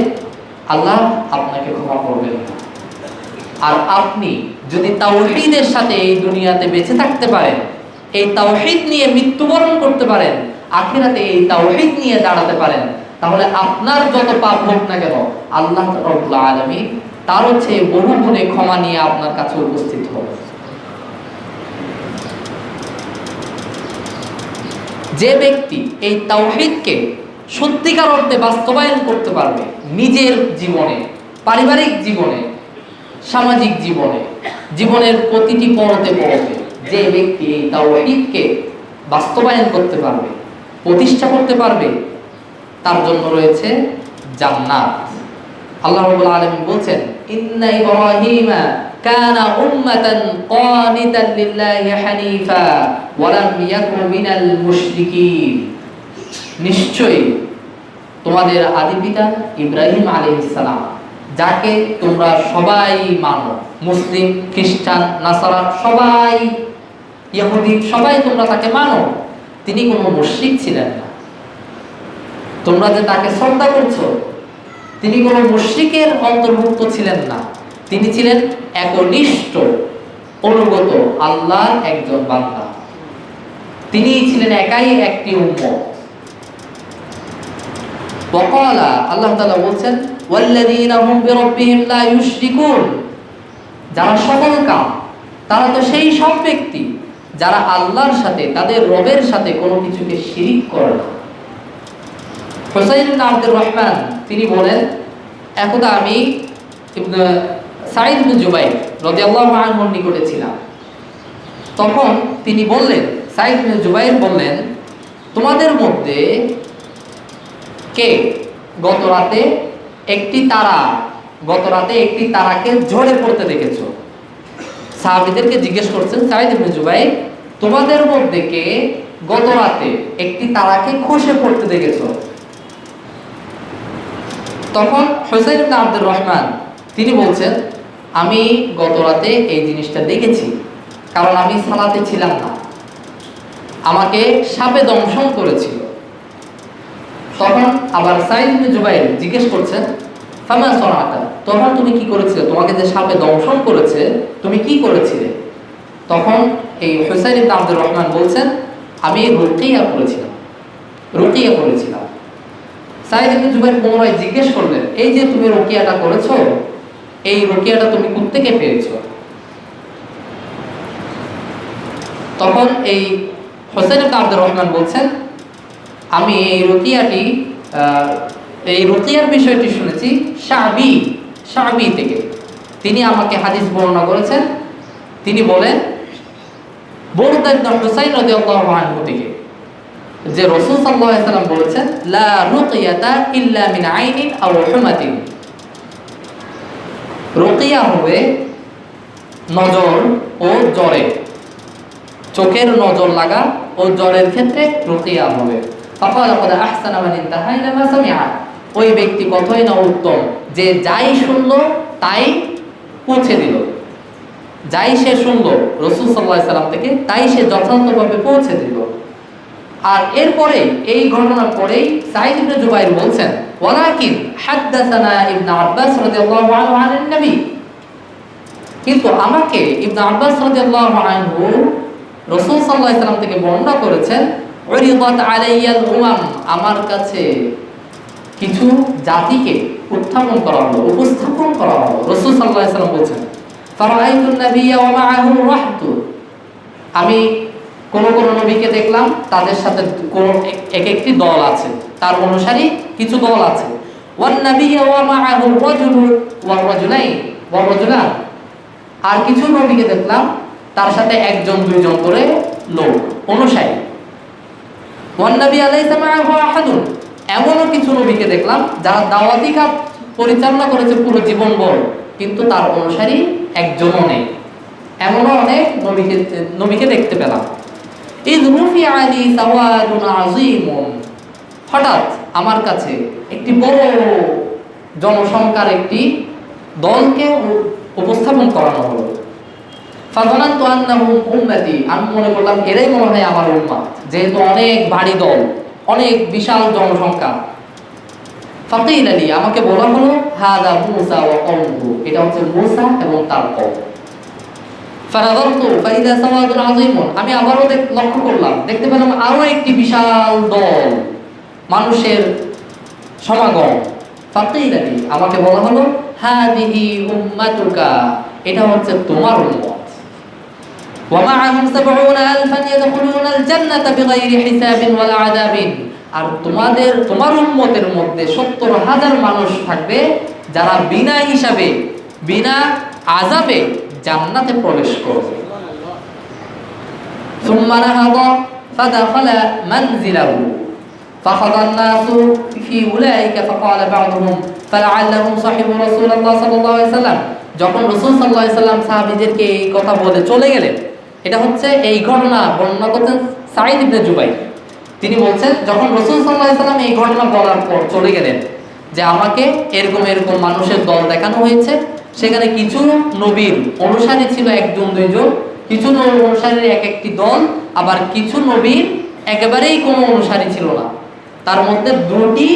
আল্লাহ আপনাকে ক্ষমা করবেন না। আর আপনি যদি তাওহীদের সাথে এই দুনিয়াতে বেঁচে থাকতে পারেন, এই তাওহীদ নিয়ে মৃত্যুবরণ করতে পারেন, আখিরাতে এই তাওহীদ নিয়ে দাঁড়াতে পারেন, তাহলে আপনার যত পাপ হোক না কেন আল্লাহ রাব্বুল আলামিন তার হচ্ছে বহু গুণে ক্ষমা নিয়ে আপনার কাছে উপস্থিত হবে। যে ব্যক্তি এই তাওহীদকে সত্যিকার অর্থে বাস্তবায়ন করতে পারবে নিজের জীবনে, পারিবারিক জীবনে, সামাজিক জীবনে, জীবনের প্রতিটি পরতে পরতে, যে ব্যক্তি এই তাওহীদকে বাস্তবায়ন করতে পারবে, প্রতিষ্ঠা করতে পারবে, তার জন্য রয়েছে জান্নাত। আল্লাহ রাব্বুল আলামিন বলছেন, ইন্না ইব্রাহিমা কানা উম্মাতান কানিতান লিল্লাহি হানিফা ওয়া লাম ইয়াকুন মিনাল মুশরিকিন, নিশ্চয়ই তোমাদের আদি পিতা ইব্রাহিম আলাইহিস সালাম, যাকে তোমরা সবাই মানো, মুসলিম, খ্রিস্টান, নাসারা, সবাই ইহুদি, সবাই তোমরা তাকে মানো, তিনি কোনো মুশরিক ছিলেন না। তোমরা যে তাকে শ্রদ্ধা করছো, তিনি কোনো মুশরিকের অন্তর্ভুক্ত ছিলেন না, তিনি ছিলেন একনিষ্ঠ অনুগত আল্লাহর একজন বান্দা, তিনি ছিলেন একাই একটি উম্মত। ওয়াকালা, আল্লাহ তাআলা বলছেন, ওয়াল্লাযীনা হুম বিরাব্বিহিম লা ইউশরিকুন, যারা সকল কাম, তারা তো সেই সব ব্যক্তি যারা আল্লাহর সাথে, তাদের রবের সাথে কোনো কিছুকে শিরিক করে না। হুসাইন ইবনে আব্দুর রহমান তিনি বলেন, একদা আমি সাঈদ ইবনে জুবাইর রাদিয়াল্লাহু আনহুর নিকটে ছিলাম, তখন তিনি বললেন, সাঈদ ইবনে জুবাইর বললেন, তোমাদের মধ্যে কে গত রাতে একটি তারাকে ঝরে পড়তে দেখেছো? সাহাবীদেরকে জিজ্ঞেস করছেন সাঈদ ইবনে জুবাইর, তোমাদের মধ্যে কে গত রাতে একটি তারাকে খসে পড়তে দেখেছো? তখন হুসাইন ইবনে আব্দুর রহমান তিনি বলছেন, আমি গত রাতে এই জিনিসটা দেখেছি, কারণ আমি সালাতে ছিলাম না। আমাকে সাপে দংশন করেছিল। তখন আবার সাঈদ ইবনে জুবাইর জিজ্ঞেস করছেন, ফামা সনাতা, তখন তুমি কি করেছিলে? তোমাকে যে সাপে দংশন করেছে তুমি কি করেছিলে? তখন এই হুসাইন ইবনে আব্দুর রহমান বলছেন, আমি রুকিয়া করেছিলাম। সাঈদ ইবনে জুবাইর পুনরায় জিজ্ঞেস করলেন, এই যে তুমি রুকিয়াটা করেছো, এই রুকিয়াটা তুমি কোত্থেকে পেয়েছো? তখন এই হুসাইন ইবনে আব্দুর রহমান বলছেন, আমি এই রুকিয়ার বিষয়টি শুনেছি শাবি থেকে। তিনি আমাকে হাদিস বর্ণনা করেছেন। তিনি বলেন, বুরদা ইবনে হুসাইন রাদিয়াল্লাহু আনহু থেকে, যে রাসূল সাল্লাল্লাহু আলাইহি সাল্লাম বলেছেন, লা রুকিয়াতা ইল্লা মিন আইনিন আও হুমাতিন। রুকিয়া হবে নজর ও জ্বরে, চোখের নজর লাগা ও জ্বরের ক্ষেত্রে রুকিয়া হবে। ফাকাল ক্বাদ আহসানা মান ইনতাহা ইলা মা সামিআ, ওই ব্যক্তি কতই না উত্তম যে যাই শুনলো তাই পৌঁছে দিল। যাই সে শুনলো রাসূল সাল্লাল্লাহু আলাইহি সাল্লাম থেকে, তাই সে যথার্থভাবে পৌঁছে দিল। আর এরপরে এই ঘটনার পরেই সাঈদ ইবনে জুবাইর বলছেন, ওয়ালাকিন হাদাসানা ইবনে আব্বাস রাদিয়াল্লাহু আনহু আনিন নবী, কিন্তু আমাকে ইবনে আব্বাস রাদিয়াল্লাহু আনহু রাসূল সাল্লাল্লাহু আলাইহি সাল্লাম থেকে বর্ণনা করেছেন, উরিদাত আলাইয়াল উমাম, আমার কাছে কিছু জাতিকে উপস্থাপন করা হলো। রাসূল সাল্লাল্লাহু আলাইহি সাল্লাম বলছেন, ফারাআইতুন নাবিয়্যা ওয়া মাআহু রাহতু, আমি কোন নবীকে দেখলাম তাদের সাথে এক একটি দল আছে, তার অনুসারী কিছু দল আছে। ওয়ান নাবিয়্যা ওয়া মাআহু রাজুলু ওয়া রাজুলাইন ওয়া রাজুলান, আর কিছু নবীকে দেখলাম তার সাথে একজন দুইজন করে লোক অনুসারী। ওয়ান নবী আলাইহিস মাআহু আহাদুন, এমনও কিছু নবীকে দেখলাম যারা দাওয়াতি কাজ পরিচালনা করেছে পুরো জীবনভর, কিন্তু তার অনুসারী একজনও নেই। এমনও অনেক নবীকে দেখতে পেলাম। ইয রুফিআ লি সাওয়াদুন আযীমুন, হঠাৎ আমার কাছে একটি বড় জনসংখ্যার একটি দলকে উপস্থাপন করানো হলো। ফাযানানতু আন্নাহুম উম্মতি, আমি মনে করলাম এরাই মনে হয় আমার উম্মত, যেহেতু অনেক ভারী দল, অনেক বিশাল জনসংখ্যা। ফাকিলা লি, আমাকে বলা হলো, হাযা মূসা ওয়া কওমুহু, এটা হচ্ছে মূসা এবং তার কওম। ফানাযারতু ফাইযা সাওয়াদুন আযীমুন, আমি আবারও লক্ষ্য করলাম, দেখতে পেলাম আরো একটি বিশাল দল, মানুষের সমাগম। ফাকিলা লি, আমাকে বলা হলো, হাযিহি উম্মাতুকা, এটা হচ্ছে তোমার উম্মত। ওয়া মাআহুম ৭০,০০০ ইয়াদখুলুনাল জান্নাতা বিগাইরি হিসাবিন ওয়ালা আযাবিন, আর তোমার উম্মতের মধ্যে ৭০,০০০ মানুষ থাকবে যারা বিনা হিসাবে বিনা আযাবে জান্নাতে প্রবেশ করবে। সুম্মা নাহাদা ফাদাখালা মানজিলাহু ফাখাদা الناس في اولئك فقال بعضهم فلعلهم صحبوا رسول الله صلى الله عليه وسلم, যখন রাসূল সাল্লাল্লাহু আলাইহি সাল্লাম সাহাবীদেরকে এই কথা বলে চলে গেলেন, এটা হচ্ছে এই ঘটনা বর্ণনা করতেন সাঈদ ইবনে জুবাইর। তিনি বলছেন, যখন রাসূল সাল্লাল্লাহু আলাইহি সাল্লাম এই ঘটনা বলার পর চলে গেলেন, যে আমাকে এরকম মানুষের দল দেখানো হয়েছে, সেখানে কিছু নবীর অনুসারী ছিল একজন দুইজন, কিছু নবীর অনুসারীর এক একটি দল, আবার কিছু নবীর একেবারেই কোনো অনুসারী ছিল না। তার মধ্যে দুটি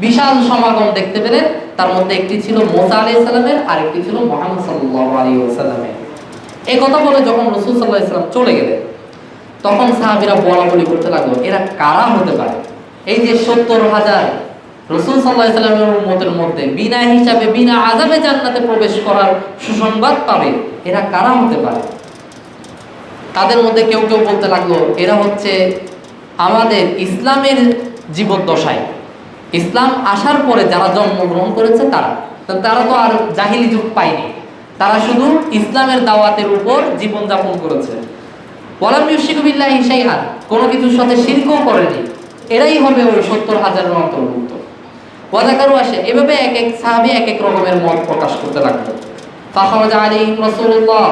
বিশাল সমাগম দেখতে পেলেন, তার মধ্যে একটি ছিল মূসা আলাইহিস সালামের, আর একটি ছিল মুহাম্মদ সাল্লাল্লাহু আলাইহি ওয়াসাল্লামের। এই কথা বলে যখন রাসূল সাল্লাল্লাহু আলাইহি ওয়াসাল্লাম চলে গেলেন, তখন সাহাবীরা বলাবলি করতে লাগলো, এরা কারা হতে পারে? এই যে ৭০,০০০ রাসূল সাল্লাল্লাহু আলাইহি ওয়াসাল্লামের উম্মতের মধ্যে বিনা হিসাবে বিনা আযাবে জান্নাতে প্রবেশ করার সুসংবাদ পাবে, এরা কারা হতে পারে? তাদের মধ্যে কেউ কেউ বলতে লাগলো, এরা হচ্ছে আমাদের ইসলামের জীবদ্দশায়, ইসলাম আসার পরে যারা জন্মগ্রহণ করেছে তারা তো আর জাহিলি যুগ পায়নি, তারা শুধু ইসলামের দাওয়াতের উপর জীবনযাপন করেছে। ওয়ালাম ইউশরিকু বিল্লাহি শাইআন, কোনো কিছুর সাথে শিরকও করেনি, এরাই হবে ওই ৭০,০০০-এর অন্তর্ভুক্ত। ওয়াযাকারু আসে, এভাবে এক এক সাহাবী এক এক রকমের মত প্রকাশ করতে লাগলো। ফাখারাজা আলাইহিম রাসূলুল্লাহ,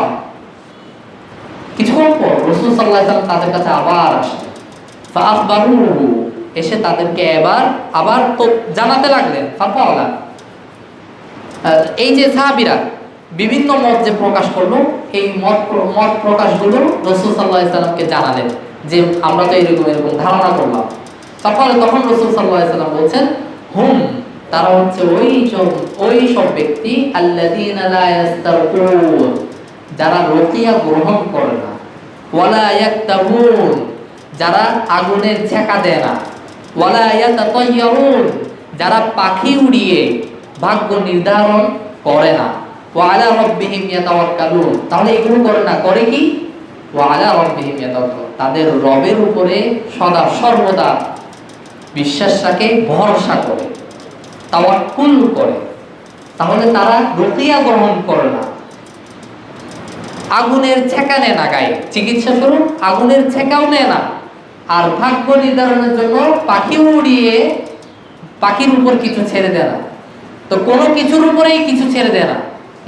কিছুক্ষণ পর রাসূল সাল্লাল্লাহু আলাইহি ওয়াসাল্লাম তাদের কাছে আবার আসলেন। ফাআখবারুহু, এসে তাদেরকে আবার তো জানাতে লাগলেন। ফাকালা, এই যে সাহাবীরা বিভিন্ন মত যে প্রকাশ করলো, এই মত প্রকাশগুলো রাসূল সাল্লাল্লাহু আলাইহি ওয়াসাল্লামকে জানালেন। যে আমরা তো এরকম এরকম ধারণা করলাম। তখন রাসূল সাল্লাল্লাহু আলাইহি ওয়াসাল্লাম বলছেন, হুম, তারা হচ্ছে ওই সব ব্যক্তি আল্লাযীনা লা ইস্তারকুন, যারা রুকিয়া গ্রহণ করে না, ওয়ালা ইয়াক্তাবুন, যারা আগুনের ছ্যাঁকা দেয় না, ওয়ালা ইয়াতাতায়্যারুন, যারা পাখি উড়িয়ে ভাগ্য নির্ধারণ করে না, ওয়া আলা রাব্বিহিম ইয়াতাওয়াক্কালুন, তাহলে এগুলো করে না, করে কি? ওয়া আলা রাব্বিহিম ইয়াতাওয়াক্কালুন, তাদের রবের উপরে সদা সর্বদা বিশ্বাস রাখে, ভরসা করে, তাওয়াক্কুল করে। তাহলে তারা রুকিয়া গ্রহণ করে না, আগুনের ছ্যাঁকা নেয় না, গায়ে চিকিৎসা স্বরূপ আগুনের ছ্যাঁকাও নেয় না, আর ভাগ্য নির্ধারণের জন্য পাখি উড়িয়ে পাখির উপর কিছু ছেড়ে দেয় না। তো কোনো কিছুর উপরেই কিছু ছেড়ে দেয় না,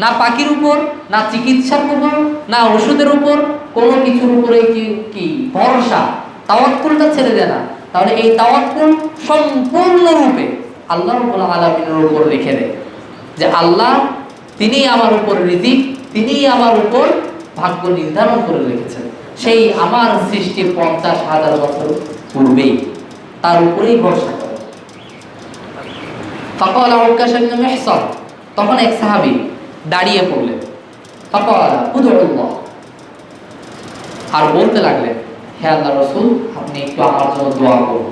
না পাখির উপর, না চিকিৎসার উপর, না ওষুধের উপর, কোনো কিছুর উপরেই কি ভরসা, তাওয়াক্কুলটা ছেড়ে দেয় না। তাহলে এই তাওয়াক্কুল সম্পূর্ণরূপে আল্লাহ রাব্বুল আলামিনের উপর রেখে দেয়, যে আল্লাহ তিনি আমার উপর রিজিক, তিনি আমার উপর ভাগ্য নির্ধারণ করে রেখেছেন, সেই আমার সৃষ্টির 50,000 বছর পূর্বেই তার উপরেই ভরসা করে। ফাকালা উকাশা ইবনে মিহসান, তখন এক সাহাবী দাঁড়িয়ে পড়লেন, ফাকালা উদউল্লাহ, আর বলতে লাগলেন, হে আল্লাহর রাসূল, আপনি একটু আমার জন্য দোয়া করুন,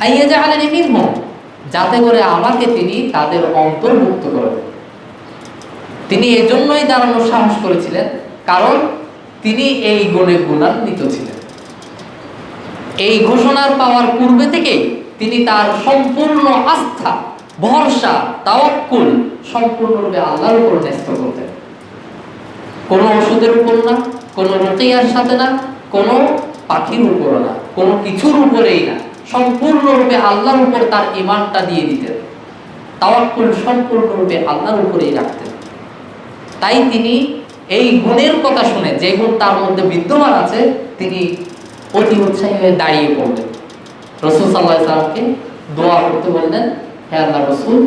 আইয়াজআলানি মিনহুম, যাতে করে আমাকে তিনি তাদের অন্তর্ভুক্ত করেন। তিনি এজন্যই দাঁড়ানোর সাহস করেছিলেন কারণ তিনি এই গুণে গুণান্বিত ছিলেন। এই ঘোষণার পাওয়ার পূর্বে থেকেই তিনি তার সম্পূর্ণ আস্থা, ভরসা, তাওয়াক্কুল সম্পূর্ণরূপে আল্লাহর উপর ন্যস্ত করতেন। কোনো ওষুধের উপর না, কোনো রুকিয়ার সাথে না, কোনো পাখির উপর না, কোনো কিছুর উপরেই না, সম্পূর্ণরূপে আল্লাহর উপর তার ঈমানটা দিয়ে দিতেন, তাওয়াক্কুল সম্পূর্ণরূপে আল্লাহর উপরেই রাখতেন। তাই তিনি এই গুণের কথা শুনে, যে গুণ তার মধ্যে বিদ্যমান আছে, তিনি অতি উৎসাহী হয়ে দাঁড়িয়ে পড়লেন, রাসূল সাল্লাল্লাহু আলাইহি ওয়াসাল্লামকে দোয়া করতে বললেন, হে আল্লাহর রাসূল,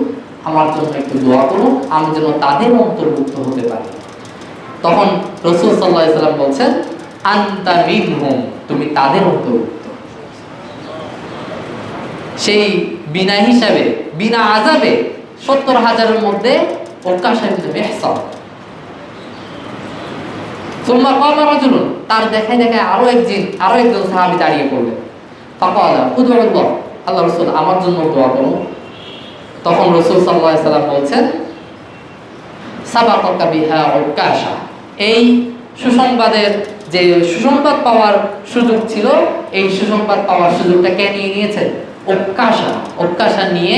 আমার জন্য একটু দোয়া করুন, আমি যেন তাদের অন্তর্ভুক্ত হতে পারি। তখন রাসূল সাল্লাল্লাহু আলাইহি ওয়াসাল্লাম বলছেন, আনতা মিনহুম, তুমি তাদের অন্তর্ভুক্ত। সেই বিনা হিসাবে, বিনা আযাবে 70,000-এর মধ্যে উকাশা ইবনে মিহসান। সুম্মা ক্বামা রাজুলুন, তার দেখায় দেখায় আরো একজন সাহাবী দাঁড়িয়ে পড়লেন, ফাকালা উদউল্লাহ, আল্লাহর রাসূল, আমার জন্য দোয়া করুন। তখন রাসূল সাল্লাল্লাহু আলাইহি ওয়াসাল্লাম বলছেন, সাবাকাকা বিহা উকাশা, এই সুসংবাদের যে সুসংবাদ পাওয়ার সুযোগ ছিল, এই সুসংবাদ পাওয়ার সুযোগটা কে নিয়ে নিয়েছে? উকাশা নিয়ে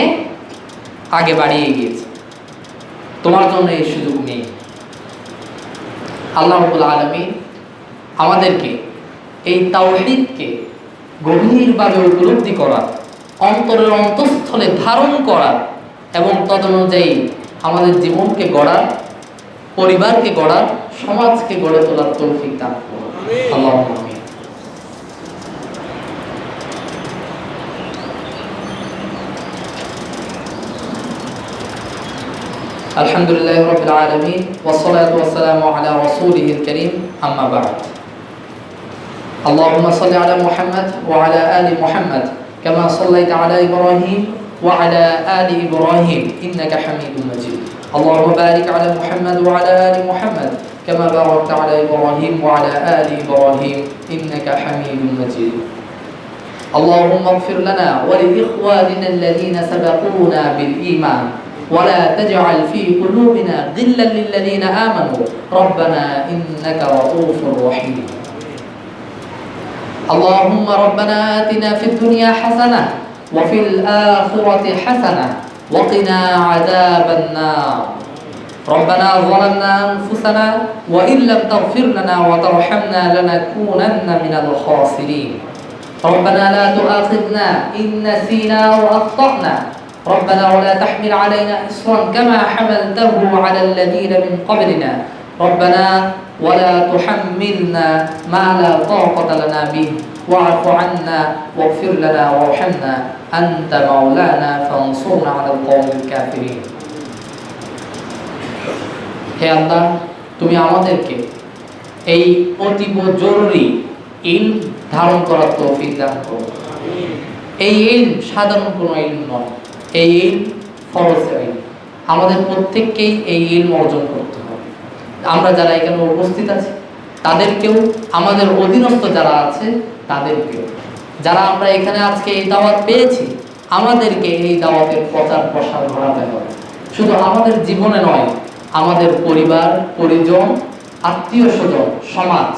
আগে বাড়িয়ে গিয়েছে, তোমার জন্য এই সুযোগ নেই। আল্লাহ রাব্বুল আলামিন আমাদেরকে এই তাওহীদকে গভীরভাবে উপলব্ধি করার, অন্তরের অন্তঃস্থলে ধারণ করার এবং তদনুযায়ী আমাদের জীবনকে গড়ার, পরিবারকে গড়ার, সমাজকে গড়ে তোলার তৌফিক দান করুন। আল্লাহুম্মা আমিন। আলহামদুলিল্লাহি রাব্বিল আলামিন ওয়াস সালাতু ওয়াস সালামু আলা রাসূলিহিল কারীম, আম্মা বা'দ। اللهم صل على محمد وعلى آل محمد كما صليت على إبراهيم وعلى آل إبراهيم إنك حميد مجيد. اللهم بارك على محمد وعلى آل محمد كما باركت على إبراهيم وعلى آل إبراهيم إنك حميد مجيد. اللهم اغفر لنا ولإخواننا الذين سبقونا بالإيمان ولا تجعل في قلوبنا غلا للذين آمنوا ربنا إنك رؤوف رحيم. اللهم ربنا آتنا في الدنيا حسنة وفي الآخرة حسنة وقنا عذاب النار. ربنا ظلمنا أنفسنا وإن لم تغفر لنا وترحمنا لنكونن من الخاسرين. ربنا لا تؤاخذنا إن نسينا وأخطأنا. ربنا ولا تحمل علينا إصرا كما حملته على الذين من قبلنا. ربنا ولا تحملنا ما لا طاقة لنا به واعف عنا واغفر لنا وارحمنا أنت مولانا فانصرنا على القوم الكافرين. হে আল্লাহ, তুমি আমাদেরকে এই অতীব জরুরি ইলম ধারণ করার তৌফিক দান করুন। এই ইলম সাধারণ কোনো ইলম নয়, এই ইলম ফরজ ইলম। আমাদের প্রত্যেককেই এই ইলম অর্জন করতে হবে। আমরা যারা এখানে উপস্থিত আছি তাদেরকেও, আমাদের অধীনস্থ যারা আছে তাদেরকেও, যারা আমরা এখানে আজকে এই দাওয়াত পেয়েছি, আমাদেরকে এই দাওয়াতের প্রচার প্রসার ঘটাতে হবে। শুধু আমাদের জীবনে নয়, আমাদের পরিবার, পরিজন, আত্মীয় স্বজন, সমাজ,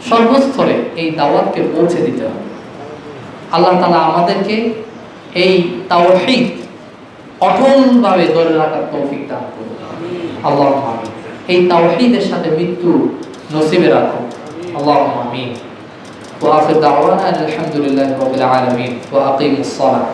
সর্বস্তরে এই দাওয়াতকে পৌঁছে দিতে হবে। আল্লাহ তাআলা আমাদেরকে এই তাওহীদ অটলভাবে ধরে রাখার তৌফিক দান করুন। আল্লাহুম্মা আমিন। এই তাওহীদের সাথে মৃত্যু নসিবে রাখুন। আল্লাহুম্মা আমিন। ওয়া আখির দাওয়ানা আলহামদুলিল্লাহি রাব্বিল আলামিন ওয়া আকিমুস সালাহ।